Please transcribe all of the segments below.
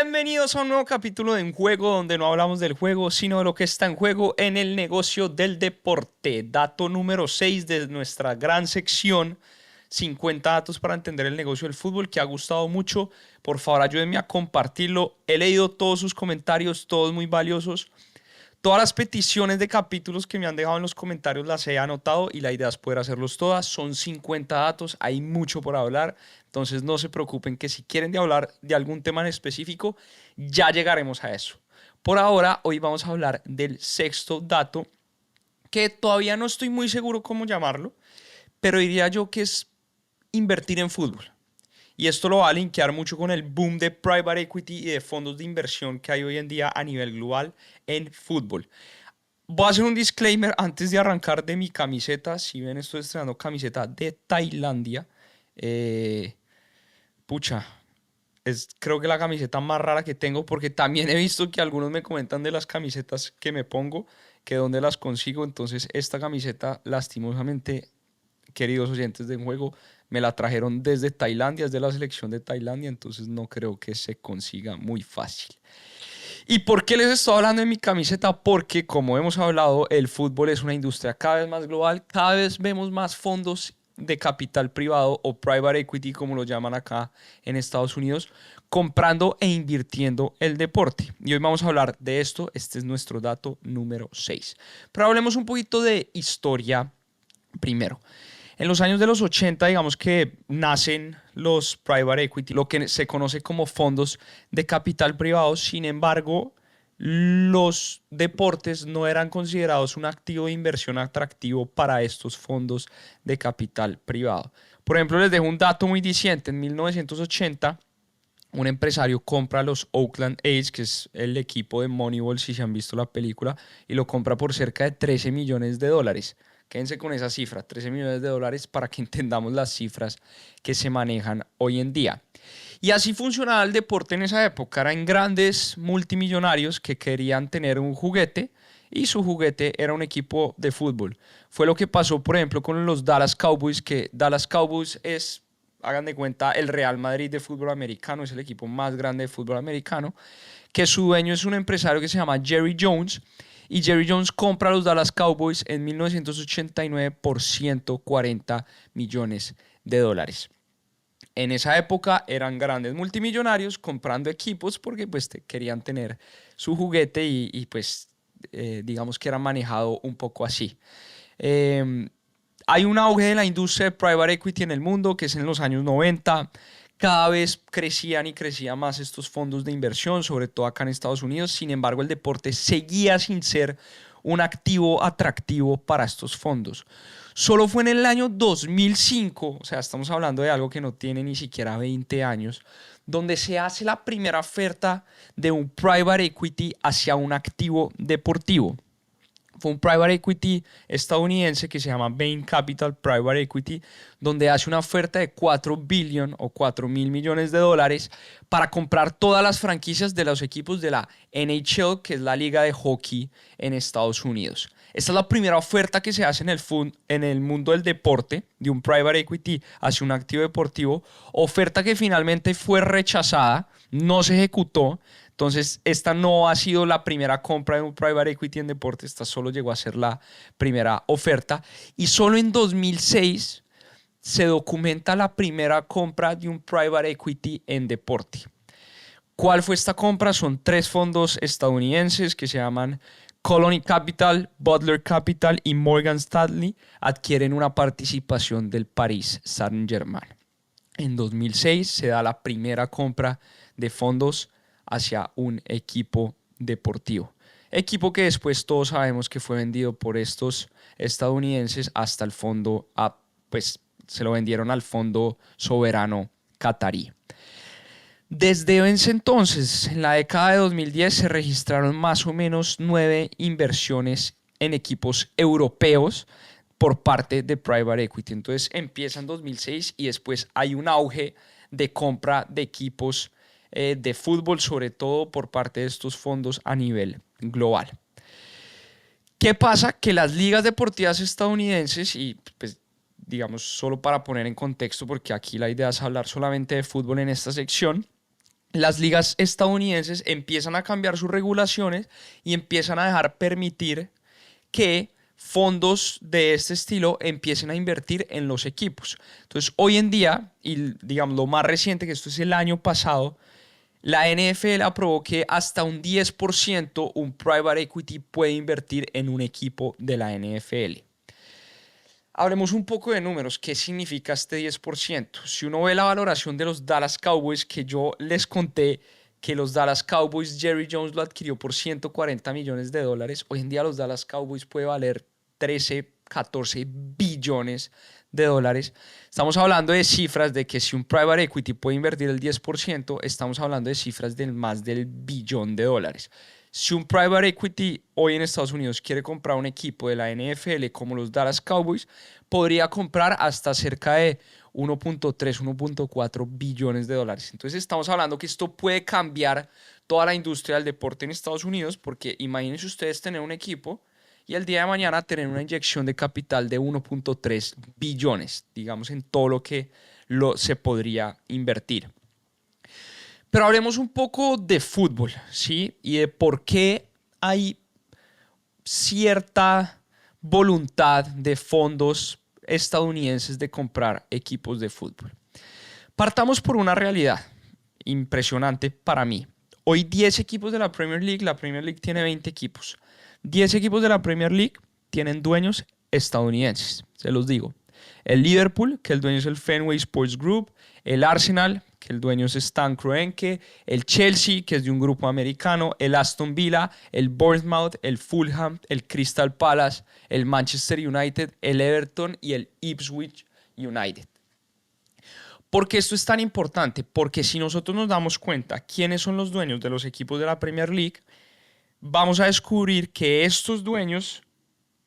Bienvenidos a un nuevo capítulo de En Juego, donde no hablamos del juego, sino de lo que está en juego en el negocio del deporte. Dato número 6 de nuestra gran sección, 50 datos para entender el negocio del fútbol, que ha gustado mucho. Por favor, ayúdenme a compartirlo. He leído todos sus comentarios, todos muy valiosos. Todas las peticiones de capítulos que me han dejado en los comentarios las he anotado y la idea es poder hacerlos todas. Son 50 datos, hay mucho por hablar, entonces no se preocupen que si quieren de hablar de algún tema en específico, ya llegaremos a eso. Por ahora, hoy vamos a hablar del sexto dato, que todavía no estoy muy seguro cómo llamarlo, pero diría yo que es invertir en fútbol. Y esto lo va a linkear mucho con el boom de private equity y de fondos de inversión que hay hoy en día a nivel global en fútbol. Voy a hacer un disclaimer antes de arrancar de mi camiseta. Si ven, estoy estrenando camiseta de Tailandia. Pucha, es creo que la camiseta más rara que tengo, porque también he visto que algunos me comentan de las camisetas que me pongo, que dónde las consigo. Entonces esta camiseta, lastimosamente, queridos oyentes de En Juego, me la trajeron desde Tailandia, es de la selección de Tailandia, entonces no creo que se consiga muy fácil. ¿Y por qué les estoy hablando de mi camiseta? Porque, como hemos hablado, el fútbol es una industria cada vez más global, cada vez vemos más fondos de capital privado o private equity, como lo llaman acá en Estados Unidos, comprando e invirtiendo el deporte. Y hoy vamos a hablar de esto, este es nuestro dato número 6. Pero hablemos un poquito de historia primero. En los años de los 80, digamos que nacen los private equity, lo que se conoce como fondos de capital privado. Sin embargo, los deportes no eran considerados un activo de inversión atractivo para estos fondos de capital privado. Por ejemplo, les dejo un dato muy diciente. En 1980, un empresario compra los Oakland A's, que es el equipo de Moneyball, si se han visto la película, y lo compra por cerca de 13 millones de dólares. Quédense con esa cifra, 13 millones de dólares, para que entendamos las cifras que se manejan hoy en día. Y así funcionaba el deporte en esa época. Eran grandes multimillonarios que querían tener un juguete y su juguete era un equipo de fútbol. Fue lo que pasó, por ejemplo, con los Dallas Cowboys, que Dallas Cowboys es, hagan de cuenta, el Real Madrid de fútbol americano, es el equipo más grande de fútbol americano, que su dueño es un empresario que se llama Jerry Jones. Y Jerry Jones compra a los Dallas Cowboys en 1989 por 140 millones de dólares. En esa época eran grandes multimillonarios comprando equipos porque pues querían tener su juguete y pues digamos que era manejado un poco así. Hay un auge de la industria de private equity en el mundo, que es en los años 90. Cada vez crecían y crecían más estos fondos de inversión, sobre todo acá en Estados Unidos. Sin embargo, el deporte seguía sin ser un activo atractivo para estos fondos. Solo fue en el año 2005, o sea, estamos hablando de algo que no tiene ni siquiera 20 años, donde se hace la primera oferta de un private equity hacia un activo deportivo. Fue un private equity estadounidense que se llama Bain Capital Private Equity, donde hace una oferta de 4 billion o 4 mil millones de dólares para comprar todas las franquicias de los equipos de la NHL, que es la liga de hockey en Estados Unidos. Esta es la primera oferta que se hace en el mundo del deporte, de un private equity hacia un activo deportivo, oferta que finalmente fue rechazada, no se ejecutó. Entonces, esta no ha sido la primera compra de un private equity en deporte, esta solo llegó a ser la primera oferta. Y solo en 2006 se documenta la primera compra de un private equity en deporte. ¿Cuál fue esta compra? Son 3 fondos estadounidenses que se llaman Colony Capital, Butler Capital y Morgan Stanley. Adquieren una participación del Paris Saint-Germain. En 2006 se da la primera compra de fondos hacia un equipo deportivo. Equipo que después todos sabemos que fue vendido por estos estadounidenses hasta el fondo, pues se lo vendieron al fondo soberano catarí. Desde ese entonces, en la década de 2010, se registraron más o menos 9 inversiones en equipos europeos por parte de private equity. Entonces empieza en 2006 y después hay un auge de compra de equipos de fútbol, sobre todo por parte de estos fondos a nivel global. ¿Qué pasa? Que las ligas deportivas estadounidenses, y pues digamos solo para poner en contexto, porque aquí la idea es hablar solamente de fútbol en esta sección, las ligas estadounidenses empiezan a cambiar sus regulaciones y empiezan a dejar permitir que fondos de este estilo empiecen a invertir en los equipos. Entonces, hoy en día, y digamos lo más reciente, que esto es el año pasado, la NFL aprobó que hasta un 10% un private equity puede invertir en un equipo de la NFL. Hablemos un poco de números. ¿Qué significa este 10%? Si uno ve la valoración de los Dallas Cowboys, que yo les conté que los Dallas Cowboys, Jerry Jones lo adquirió por 140 millones de dólares. Hoy en día los Dallas Cowboys puede valer 13, 14 billones de dólares. Estamos hablando de cifras de que si un private equity puede invertir el 10%, estamos hablando de cifras de más del billón de dólares. Si un private equity hoy en Estados Unidos quiere comprar un equipo de la NFL como los Dallas Cowboys, podría comprar hasta cerca de 1.3, 1.4 billones de dólares. Entonces estamos hablando que esto puede cambiar toda la industria del deporte en Estados Unidos, porque imagínense ustedes tener un equipo y el día de mañana tener una inyección de capital de 1.3 billones, digamos, en todo lo que se podría invertir. Pero hablemos un poco de fútbol, ¿sí? Y de por qué hay cierta voluntad de fondos estadounidenses de comprar equipos de fútbol. Partamos por una realidad impresionante para mí. Hoy 10 equipos de la Premier League tiene 20 equipos. 10 equipos de la Premier League tienen dueños estadounidenses, se los digo. El Liverpool, que el dueño es el Fenway Sports Group, el Arsenal, que el dueño es Stan Kroenke, el Chelsea, que es de un grupo americano, el Aston Villa, el Bournemouth, el Fulham, el Crystal Palace, el Manchester United, el Everton y el Ipswich United. ¿Por qué esto es tan importante? Porque si nosotros nos damos cuenta quiénes son los dueños de los equipos de la Premier League, vamos a descubrir que estos dueños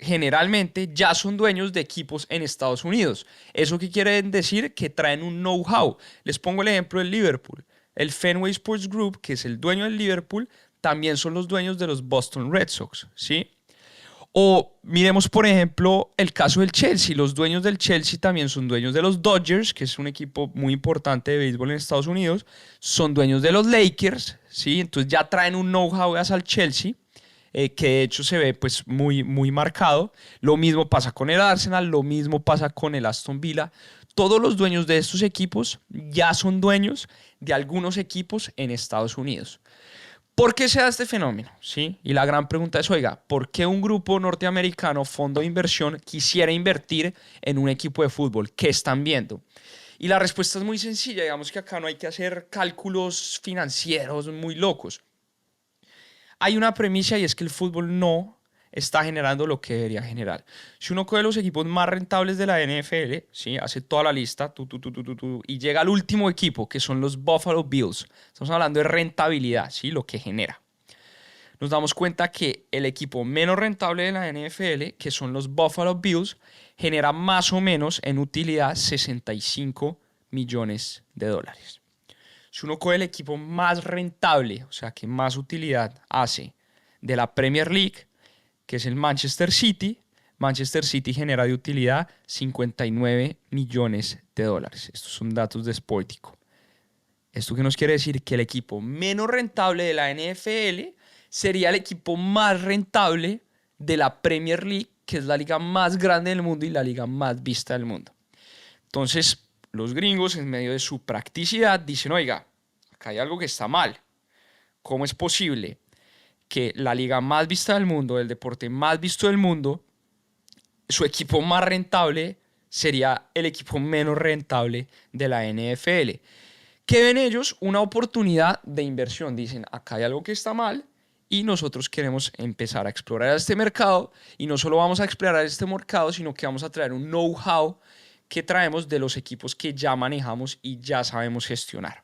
generalmente ya son dueños de equipos en Estados Unidos. ¿Eso qué quiere decir? Que traen un know-how. Les pongo el ejemplo del Liverpool. El Fenway Sports Group, que es el dueño del Liverpool, también son los dueños de los Boston Red Sox, ¿sí? O miremos, por ejemplo, el caso del Chelsea. Los dueños del Chelsea también son dueños de los Dodgers, que es un equipo muy importante de béisbol en Estados Unidos. Son dueños de los Lakers, ¿sí? Entonces ya traen un know-how al Chelsea, que de hecho se ve pues muy, muy marcado. Lo mismo pasa con el Arsenal, lo mismo pasa con el Aston Villa. Todos los dueños de estos equipos ya son dueños de algunos equipos en Estados Unidos. ¿Por qué se da este fenómeno? ¿Sí? Y la gran pregunta es, oiga, ¿por qué un grupo norteamericano, fondo de inversión, quisiera invertir en un equipo de fútbol? ¿Qué están viendo? Y la respuesta es muy sencilla. Digamos que acá no hay que hacer cálculos financieros muy locos. Hay una premisa y es que el fútbol no está generando lo que debería generar. Si uno coge los equipos más rentables de la NFL, ¿sí? Hace toda la lista y llega al último equipo, que son los Buffalo Bills. Estamos hablando de rentabilidad, ¿sí? Lo que genera. Nos damos cuenta que el equipo menos rentable de la NFL, que son los Buffalo Bills, genera más o menos en utilidad 65 millones de dólares. Si uno coge el equipo más rentable, o sea, que más utilidad hace de la Premier League, que es el Manchester City genera de utilidad 59 millones de dólares. Estos son datos de Sportico. ¿Esto qué nos quiere decir? Que el equipo menos rentable de la NFL sería el equipo más rentable de la Premier League, que es la liga más grande del mundo y la liga más vista del mundo. Entonces, los gringos, en medio de su practicidad, dicen, oiga, acá hay algo que está mal. ¿Cómo es posible que la liga más vista del mundo, el deporte más visto del mundo, su equipo más rentable sería el equipo menos rentable de la NFL? ¿Qué ven ellos? Una oportunidad de inversión. Dicen, acá hay algo que está mal y nosotros queremos empezar a explorar este mercado, y no solo vamos a explorar este mercado, sino que vamos a traer un know-how que traemos de los equipos que ya manejamos y ya sabemos gestionar.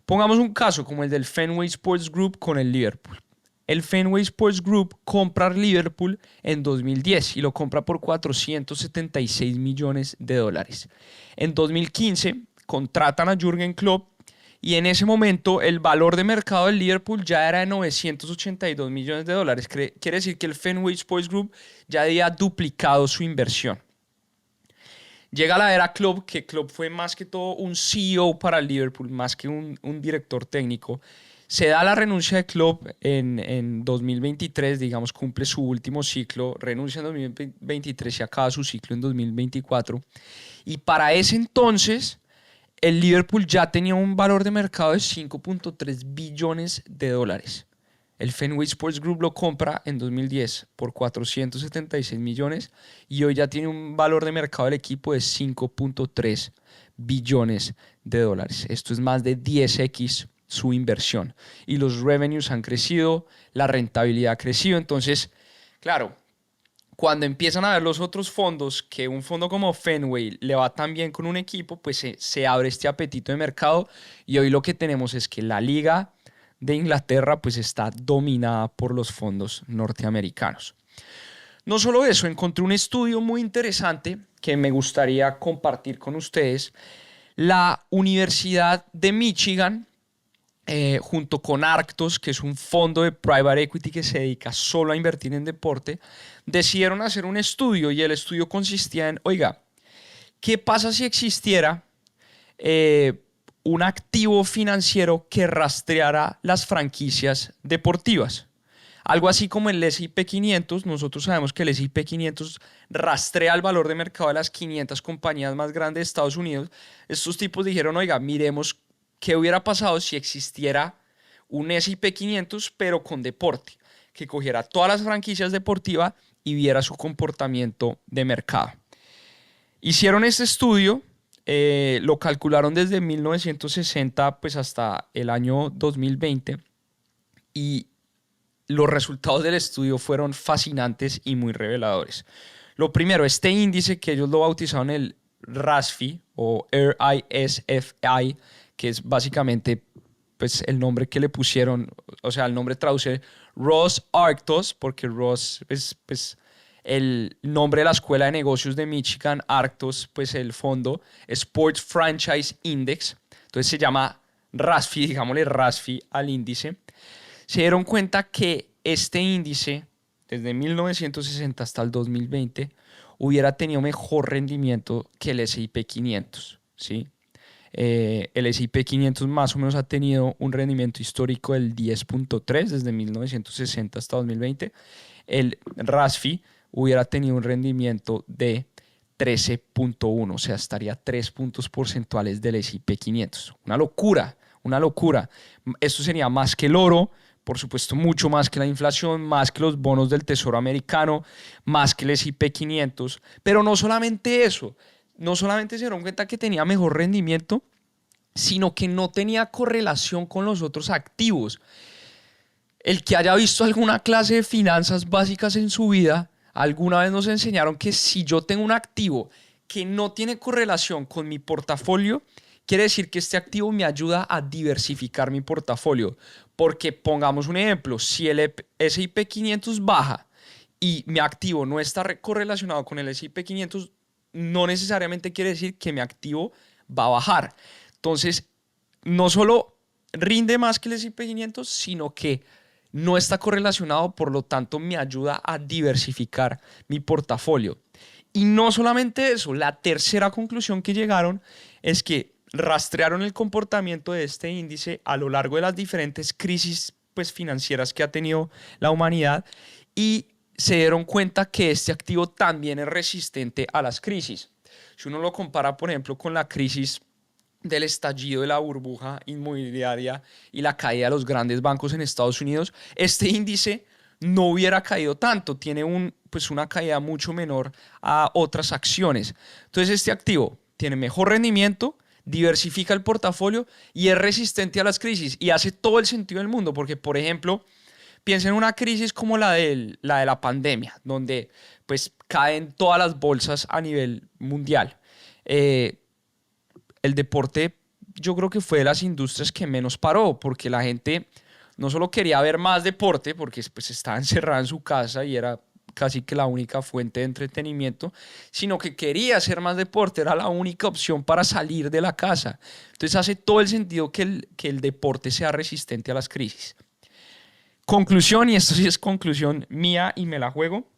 Pongamos un caso como el del Fenway Sports Group con el Liverpool. El Fenway Sports Group compra al Liverpool en 2010 y lo compra por 476 millones de dólares. En 2015 contratan a Jürgen Klopp y en ese momento el valor de mercado del Liverpool ya era de 982 millones de dólares. Quiere decir que el Fenway Sports Group ya había duplicado su inversión. Llega la era Klopp, que Klopp fue más que todo un CEO para el Liverpool, más que un director técnico. Se da la renuncia de Klopp en 2023, digamos, cumple su último ciclo, renuncia en 2023 y acaba su ciclo en 2024. Y para ese entonces, el Liverpool ya tenía un valor de mercado de 5.3 billones de dólares. El Fenway Sports Group lo compra en 2010 por 476 millones y hoy ya tiene un valor de mercado del equipo de 5.3 billones de dólares. Esto es más de 10x su inversión. Y los revenues han crecido, la rentabilidad ha crecido. Entonces, claro, cuando empiezan a ver los otros fondos que un fondo como Fenway le va tan bien con un equipo, pues se abre este apetito de mercado y hoy lo que tenemos es que la liga de Inglaterra pues está dominada por los fondos norteamericanos. No solo eso, encontré un estudio muy interesante que me gustaría compartir con ustedes. La Universidad de Michigan, junto con Arctos, que es un fondo de private equity que se dedica solo a invertir en deporte, decidieron hacer un estudio y el estudio consistía en, oiga, ¿qué pasa si existiera un activo financiero que rastreara las franquicias deportivas? Algo así como el S&P 500, nosotros sabemos que el S&P 500 rastrea el valor de mercado de las 500 compañías más grandes de Estados Unidos. Estos tipos dijeron, oiga, miremos qué hubiera pasado si existiera un S&P 500 pero con deporte, que cogiera todas las franquicias deportivas y viera su comportamiento de mercado. Hicieron este estudio, lo calcularon desde 1960 pues hasta el año 2020 y los resultados del estudio fueron fascinantes y muy reveladores. Lo primero, este índice que ellos lo bautizaron el RASFI o RISFI, que es básicamente pues, el nombre que le pusieron, o sea, el nombre traduce Ross Arctos, porque Ross es pues, el nombre de la Escuela de Negocios de Michigan, Arctos, pues el fondo Sports Franchise Index, entonces se llama RASFI, digámosle RASFI al índice. Se dieron cuenta que este índice, desde 1960 hasta el 2020, hubiera tenido mejor rendimiento que el S&P 500, ¿sí? El S&P 500 más o menos ha tenido un rendimiento histórico del 10.3 desde 1960 hasta 2020. El RASFI hubiera tenido un rendimiento de 13.1, o sea, estaría 3 puntos porcentuales del S&P 500. Una locura, una locura. Esto sería más que el oro, por supuesto, mucho más que la inflación, más que los bonos del Tesoro americano, más que el S&P 500. Pero no solamente eso, no solamente se dieron cuenta que tenía mejor rendimiento, sino que no tenía correlación con los otros activos. El que haya visto alguna clase de finanzas básicas en su vida, alguna vez nos enseñaron que si yo tengo un activo que no tiene correlación con mi portafolio, quiere decir que este activo me ayuda a diversificar mi portafolio. Porque pongamos un ejemplo, si el S&P 500 baja y mi activo no está correlacionado con el S&P 500, no necesariamente quiere decir que mi activo va a bajar. Entonces, no solo rinde más que el S&P 500, sino que no está correlacionado, por lo tanto me ayuda a diversificar mi portafolio. Y no solamente eso, la tercera conclusión que llegaron es que rastrearon el comportamiento de este índice a lo largo de las diferentes crisis pues, financieras que ha tenido la humanidad y se dieron cuenta que este activo también es resistente a las crisis. Si uno lo compara, por ejemplo, con la crisis del estallido de la burbuja inmobiliaria y la caída de los grandes bancos en Estados Unidos, este índice no hubiera caído tanto, tiene pues una caída mucho menor a otras acciones. Entonces este activo tiene mejor rendimiento, diversifica el portafolio y es resistente a las crisis y hace todo el sentido del mundo porque, por ejemplo, piensa en una crisis como la de la pandemia, donde pues caen todas las bolsas a nivel mundial. El deporte yo creo que fue de las industrias que menos paró, porque la gente no solo quería ver más deporte, porque pues estaba encerrada en su casa y era casi que la única fuente de entretenimiento, sino que quería hacer más deporte, era la única opción para salir de la casa. Entonces hace todo el sentido que el deporte sea resistente a las crisis. Conclusión, y esto sí es conclusión mía y me la juego,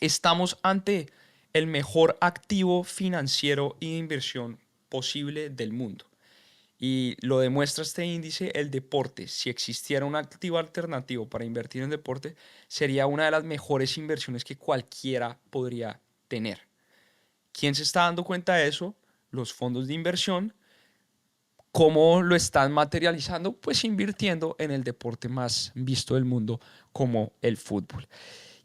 estamos ante el mejor activo financiero y de inversión posible del mundo. Y lo demuestra este índice, el deporte. Si existiera un activo alternativo para invertir en deporte, sería una de las mejores inversiones que cualquiera podría tener. ¿Quién se está dando cuenta de eso? Los fondos de inversión. ¿Cómo lo están materializando? Pues invirtiendo en el deporte más visto del mundo como el fútbol.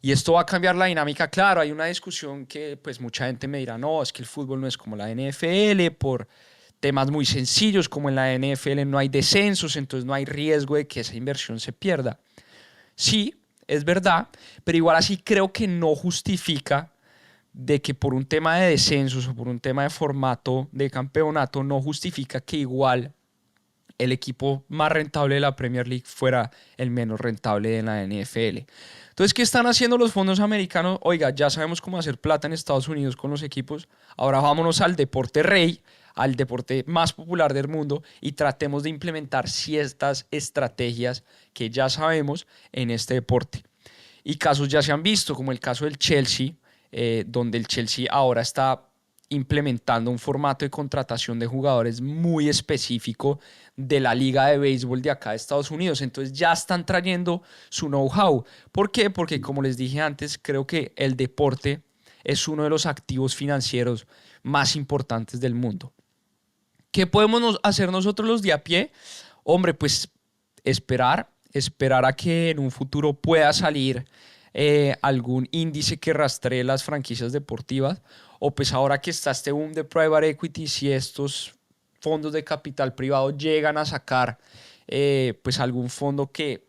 Y esto va a cambiar la dinámica. Claro, hay una discusión que pues mucha gente me dirá, no, es que el fútbol no es como la NFL por temas muy sencillos, como en la NFL no hay descensos, entonces no hay riesgo de que esa inversión se pierda. Sí, es verdad, pero igual así creo que no justifica de que por un tema de descensos o por un tema de formato de campeonato no justifica que igual el equipo más rentable de la Premier League fuera el menos rentable de la NFL. Entonces, ¿qué están haciendo los fondos americanos? Oiga, ya sabemos cómo hacer plata en Estados Unidos con los equipos. Ahora vámonos al deporte rey, al deporte más popular del mundo y tratemos de implementar ciertas estrategias que ya sabemos en este deporte. Y casos ya se han visto, como el caso del Chelsea, donde el Chelsea ahora está implementando un formato de contratación de jugadores muy específico de la liga de béisbol de acá de Estados Unidos. Entonces ya están trayendo su know-how. ¿Por qué? Porque como les dije antes, creo que el deporte es uno de los activos financieros más importantes del mundo. ¿Qué podemos hacer nosotros los de a pie? Hombre, pues esperar a que en un futuro pueda salir algún índice que rastree las franquicias deportivas, o pues ahora que está este boom de private equity, si estos fondos de capital privado llegan a sacar pues algún fondo que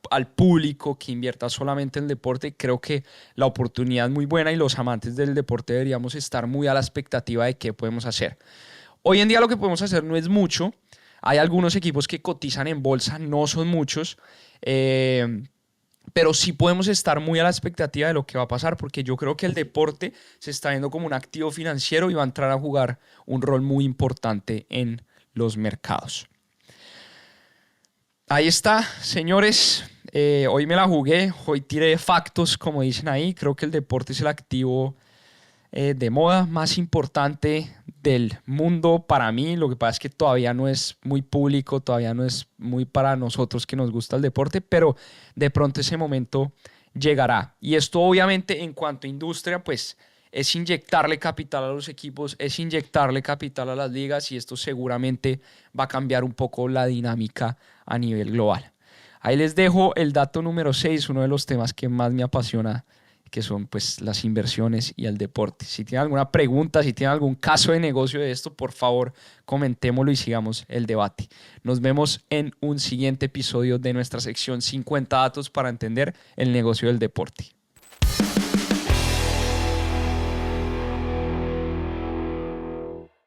al público que invierta solamente en el deporte, creo que la oportunidad es muy buena y los amantes del deporte deberíamos estar muy a la expectativa de qué podemos hacer. Hoy en día lo que podemos hacer no es mucho. Hay algunos equipos que cotizan en bolsa, no son muchos, pero sí podemos estar muy a la expectativa de lo que va a pasar, porque yo creo que el deporte se está viendo como un activo financiero y va a entrar a jugar un rol muy importante en los mercados. Ahí está, señores. Hoy me la jugué, hoy tiré factos, como dicen ahí. Creo que el deporte es el activo de moda más importante del mundo para mí. Lo que pasa es que todavía no es muy público, todavía no es muy para nosotros que nos gusta el deporte, pero de pronto ese momento llegará. Y esto obviamente en cuanto a industria, pues es inyectarle capital a los equipos, es inyectarle capital a las ligas y esto seguramente va a cambiar un poco la dinámica a nivel global. Ahí les dejo el dato número 6, uno de los temas que más me apasiona, que son pues las inversiones y el deporte. Si tienen alguna pregunta, si tienen algún caso de negocio de esto, por favor comentémoslo y sigamos el debate. Nos vemos en un siguiente episodio de nuestra sección 50 datos para entender el negocio del deporte.